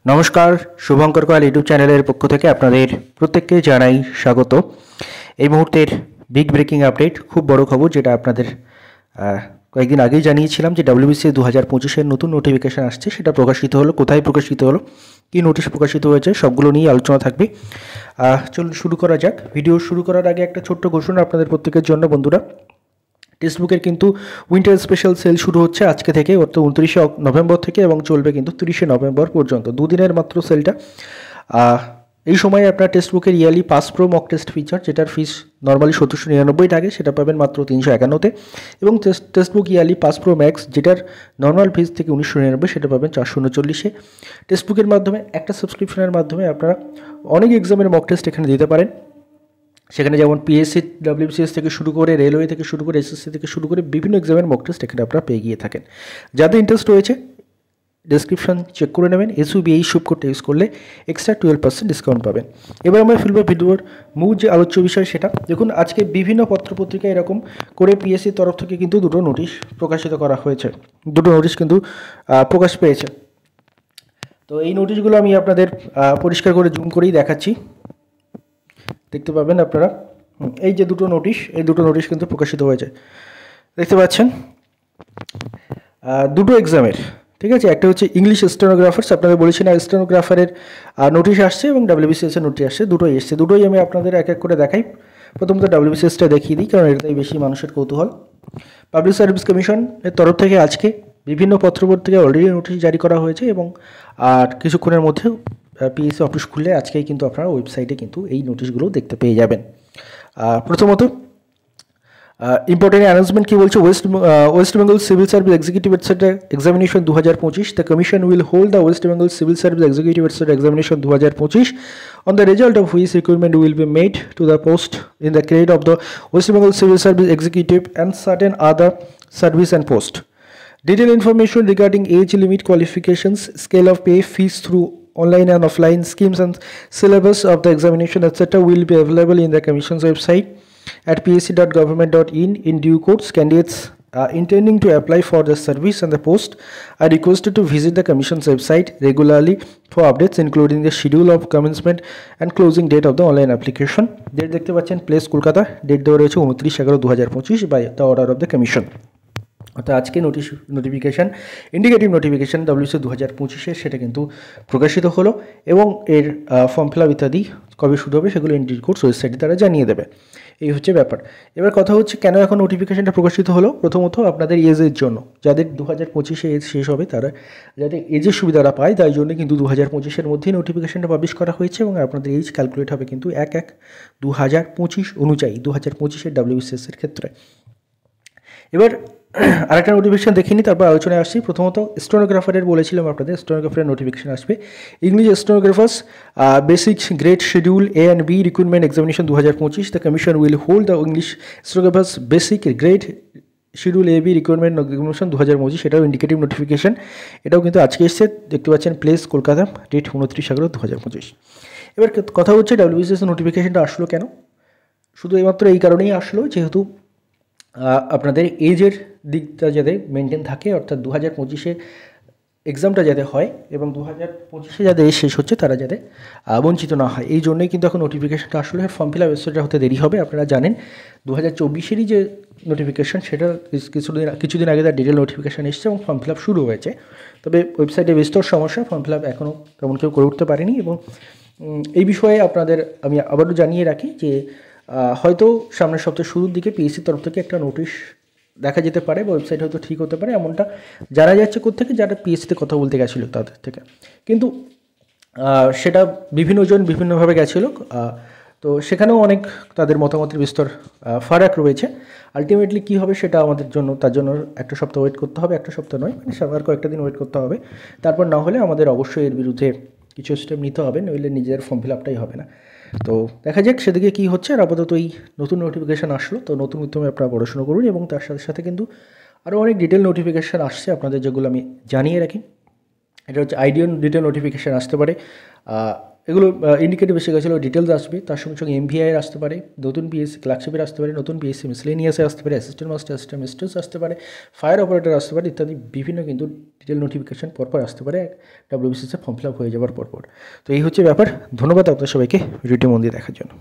নমস্কার, শুভঙ্কর কয়াল ইউটিউব চ্যানেলের পক্ষ থেকে আপনাদের প্রত্যেককে জানাই স্বাগত। এই মুহূর্তের বিগ ব্রেকিং আপডেট, খুব বড় খবর, যেটা আপনাদের কয়েকদিন আগেই জানিয়েছিলাম যে WBCS 2025-এর নতুন নোটিফিকেশান আসছে। সেটা প্রকাশিত হলো, কোথায় প্রকাশিত হলো, কী নোটিশ প্রকাশিত হয়েছে, সবগুলো নিয়ে আলোচনা থাকবে। চলুন শুরু করা যাক। ভিডিও শুরু করার আগে একটা ছোট্ট ঘোষণা আপনাদের প্রত্যেকের জন্য। বন্ধুরা, টেক্সটবুকের কিন্তু উইন্টার স্পেশাল সেল শুরু হচ্ছে আজকে থেকে, অর্থাৎ 29শে নভেম্বর থেকে, এবং চলবে কিন্তু 30শে নভেম্বর পর্যন্ত। দুদিনের মাত্র সেলটা। এই সময় আপনার টেক্সটবুকের yearly pass pro mock test feature, যেটার ফিস নর্মালি 1799 টাকা, সেটা পাবেন মাত্র 351-তে। এবং textbook yearly pass pro max, যেটার নর্মাল ফিস থেকে 1999, সেটা পাবেন 439-এ। টেক্সটবুকের মাধ্যমে একটা সাবস্ক্রিপশনের মাধ্যমে আপনারা অনেক এক্সামের মক টেস্ট এখানে দিতে পারেন। সেখানে যেমন পিএসসি, WBCS থেকে শুরু করে, রেলওয়ে থেকে শুরু করে, SSC থেকে শুরু করে বিভিন্ন এক্সামের মক টেস্ট এখানে আপনারা পেয়ে গিয়ে থাকেন। যাদের ইন্টারেস্ট রয়েছে ডেসক্রিপশন চেক করে নেবেন। SUB এই শুভ কোডটা ইউজ করলে এক্সট্রা 12% ডিসকাউন্ট পাবেন। এবার আমরা ফিরব ভিডিওর মূল যে আলোচ্য বিষয় সেটা। দেখুন, আজকে বিভিন্ন পত্রপত্রিকা এরকম করে পিএসসির তরফ থেকে কিন্তু দুটো নোটিশ প্রকাশিত করা হয়েছে, দুটো নোটিশ কিন্তু প্রকাশ পেয়েছে। তো এই নোটিশগুলো আমি আপনাদের পরিষ্কার করে জুম করেই দেখাচ্ছি, দেখতে পাবেন আপনারা। এই যে দুটো নোটিশ, এই দুটো নোটিশ কিন্তু প্রকাশিত হয়েছে, দেখতে পাচ্ছেন, দুটো এক্সামের। ঠিক আছে, একটা হচ্ছে ইংলিশ স্টেনোগ্রাফার্স, আপনাদের বলেছি না, স্টেনোগ্রাফারের নোটিশ আসছে এবং WBCS এর নোটিশ আসছে, দুটোই এসছে। দুটোই আমি আপনাদের এক এক করে দেখাই। প্রথমত WBCSটা দেখিয়ে দিই, কারণ এটাই বেশি মানুষের কৌতূহল। পাবলিক সার্ভিস কমিশনের তরফ থেকে আজকে বিভিন্ন পত্রপত্রিকায় অলরেডি নোটিশ জারি করা হয়েছে, এবং আর কিছুক্ষণের মধ্যে পিএসসি অফিস খুললে আজকেই কিন্তু আপনারা ওয়েবসাইটে কিন্তু এই নোটিশগুলো দেখতে পেয়ে যাবেন। প্রথমত ইম্পর্টেন্ট অ্যানাউন্সমেন্ট কি বলছে, West Bengal civil service executive etcetera examination 2025, the commission will hold the West Bengal civil service executive etcetera examination 2025 on the result of which recruitment will be made to the post in the grade of the West Bengal Civil Service Executive and certain other service and post. Detailed information regarding age limit, qualifications, scale of pay, fees through online and offline schemes, and syllabus of the examination, etc. will be available in the Commission's website at psc.government.in in due course. Candidates intending to apply for the service and the post are requested to visit the Commission's website regularly for updates, including the schedule of commencement and closing date of the online application. Date দেখতে পাচ্ছেন, place Kolkata, date দেওয়া রয়েছে 29/11/2025 by the order of the commission. অর্থাৎ আজকে notification, indicative notification WBCS 2025-এর, সেটা কিন্তু প্রকাশিত হলো, এবং এর ফর্ম ফিল আপ ইত্যাদি কবে শুরু হবে সেগুলো ইন ডিউ কোর্স ওয়েবসাইটে তারা জানিয়ে দেবে। এই হচ্ছে ব্যাপার। এবার কথা হচ্ছে, কেন এখন নোটিফিকেশানটা প্রকাশিত হলো। প্রথমত আপনাদের এজের জন্য, যাদের 2025-এ এজ শেষ হবে, তারা যাতে এজের সুবিধাটা পায়, তাই জন্য কিন্তু 2025-এর মধ্যেই নোটিফিকেশানটা পাবলিশ করা হয়েছে, এবং আপনাদের এজ ক্যালকুলেট হবে কিন্তু 1/1/2025 অনুযায়ী, 2025-এর WBCS-এর ক্ষেত্রে। এবার আরেকটা নোটিফিকেশান দেখিনি, তারপর আলোচনায় আসছি। প্রথমত স্টেনোগ্রাফারের বলেছিলাম আপনাদের, স্টেনোগ্রাফারের নোটিফিকেশান আসবে। English stenographers basic grade schedule A and B recruitment examination 2025, the commission will hold the English stenographers basic grade schedule A B recruitment examination 2025, এটাও ইন্ডিকেটিভ নোটিফিকেশান, এটাও কিন্তু আজকে এসছে, দেখতে পাচ্ছেন, প্লেস কলকাতা, ডেট 29/11/2025। এবার কথা হচ্ছে, WBCS নোটিফিকেশানটা আসলো কেন। শুধু এইমাত্র এই কারণেই আসলো, যেহেতু আপনাদের এজের দিকটা যাতে মেনটেন থাকে, অর্থাৎ 2025-এ এক্সামটা যাতে হয় এবং 2025-এ যাতে এজ শেষ হচ্ছে তারা যাতে বঞ্চিত না হয়, এই জন্যই কিন্তু এখন নোটিফিকেশানটা আসলে। ফর্ম ফিল আপ ওয়েবসাইটটা হতে দেরি হবে। আপনারা জানেন 2024-এরই যে নোটিফিকেশান, সেটা কিছুদিন আগে তার ডিটেল নোটিফিকেশান এসছে এবং ফর্ম ফিল আপ শুরু হয়েছে। তবে ওয়েবসাইটে বিস্তর সমস্যা, ফর্ম ফিল আপ এখনও তেমন কেউ করে উঠতে পারেনি, এবং এই বিষয়ে আপনাদের আমি আবারও জানিয়ে রাখি যে হয়তো সামনের সপ্তাহের শুরুর দিকে পিএসসির তরফ থেকে একটা নোটিশ দেখা যেতে পারে, বা ওয়েবসাইট হয়তো ঠিক হতে পারে, এমনটা জানা যাচ্ছে কোত্থেকে, যারা পিএসসিতে কথা বলতে গেছিলো তাদের থেকে। কিন্তু সেটা বিভিন্নজন বিভিন্নভাবে গেছিলো, তো সেখানেও অনেক তাদের মতামতের বিস্তর ফারাক রয়েছে। আলটিমেটলি কী হবে সেটা আমাদের জন্য, তার জন্য একটা সপ্তাহ ওয়েট করতে হবে, একটা সপ্তাহ নয়, মানে আর কয়েকটা দিন ওয়েট করতে হবে। তারপর না হলে আমাদের অবশ্যই এর বিরুদ্ধে কিছু স্টেপ নিতে হবে, নইলে নিজের ফর্ম ফিল আপটাই হবে না। তো দেখা যাক সেদিকে কী হচ্ছে। আর আপাতত এই নতুন নোটিফিকেশান আসলো, তো নতুন উদ্যমে আপনারা পড়াশোনা করুন, এবং তার সাথে সাথে কিন্তু আরও অনেক ডিটেল নোটিফিকেশান আসছে আপনাদের, যেগুলো আমি জানিয়ে রাখি। এটা হচ্ছে ডিটেল নোটিফিকেশান আসতে পারে এগুলো ইন্ডিকেটিভ এসে গেছিলো, ডিটেলস আসবে, তার সঙ্গে সঙ্গে এমভিআইয়ের আসতে পারে, নতুন পিএসসি ক্লার্কশিপের আসতে পারে, নতুন পিএসসি মিসলেনিয়াসে আসতে পারে, অ্যাসিস্ট্যান্ট মাস্টার, অ্যাসিস্ট্যান্ট মিস্ট্রেস আসতে পারে, ফায়ার অপারেটর আসতে পারে ইত্যাদি বিভিন্ন কিন্তু ডিটেল নোটিফিকেশন পরপর আসতে পারে ডাব্লিউবিসিএসে ফর্ম ফিল আপ হয়ে যাওয়ার পরপর। তো এই হচ্ছে ব্যাপার। ধন্যবাদ আপনার সবাইকে ভিডিওটি মন দিয়ে দেখার জন্য।